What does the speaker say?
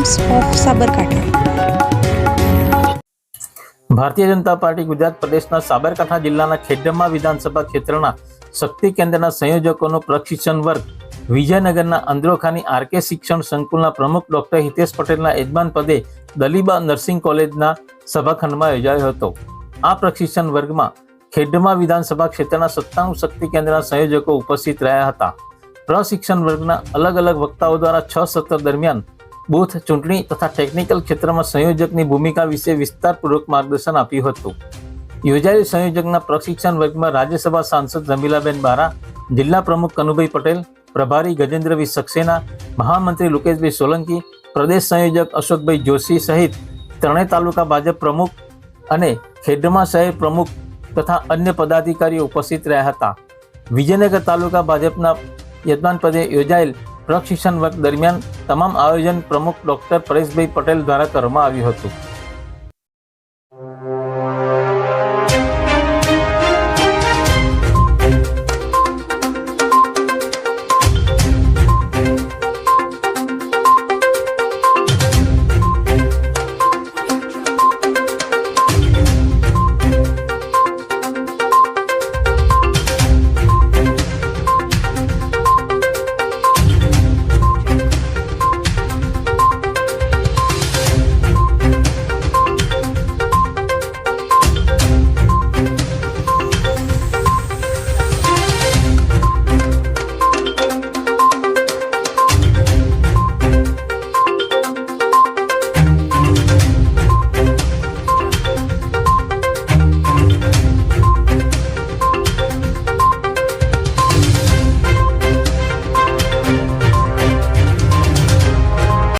Times of Sabarkantha. Bharatiya Janata party Gujarat प्रदेशના Sabarkantha જિલ્લાના ખેડબ્રહ્મા વિધાનસભા ક્ષેત્રના શક્તિ કેન્દ્રના સંયોજકોનો પ્રશિક્ષણ વર્ગ વિજયનગરના અંદ્રોખાની આરકે શિક્ષણ સંકુલના પ્રમુખ ડોક્ટર હિતેશ પટેલના યજમાન પદે દલીબા નર્સિંગ કોલેજના સભાખંડમાં યોજાયો હતો। આ પ્રશિક્ષણ વર્ગમાં ખેડબ્રહ્મા વિધાનસભા ક્ષેત્રના 97 શક્તિ કેન્દ્રના સંયોજકો ઉપસ્થિત રહ્યા હતા। પ્રશિક્ષણ વર્ગના અલગ અલગ વક્તાઓ દ્વારા 6 સત્ર દરમિયાન બૂથ ચૂંટણી તથા ટેકનિકલ ક્ષેત્રમાં સંયોજકની ભૂમિકા વિશે વિસ્તારપૂર્વક માર્ગદર્શન આપ્યું હતું। યોજાયેલ સંયોજકના પ્રશિક્ષણ વર્ગમાં રાજ્યસભા સાંસદ રમીલાબેન બારા, જિલ્લા પ્રમુખ કનુભાઈ પટેલ, પ્રભારી ગજેન્દ્રભાઈ સક્સેના, મહામંત્રી લુકેશભાઈ સોલંકી, પ્રદેશ સંયોજક અશોકભાઈ જોશી સહિત ત્રણેય તાલુકા ભાજપ પ્રમુખ અને ખેડબ્રહ્મા શહેર પ્રમુખ તથા અન્ય પદાધિકારીઓ ઉપસ્થિત રહ્યા હતા। વિજયનગર તાલુકા ભાજપના યજમાન પદે યોજાયેલ પ્રશિક્ષણ વર્ગ દરમિયાન તમામ આયોજન પ્રમુખ ડોક્ટર પરેશભાઈ પટેલ દ્વારા કરવામાં આવ્યું હતું।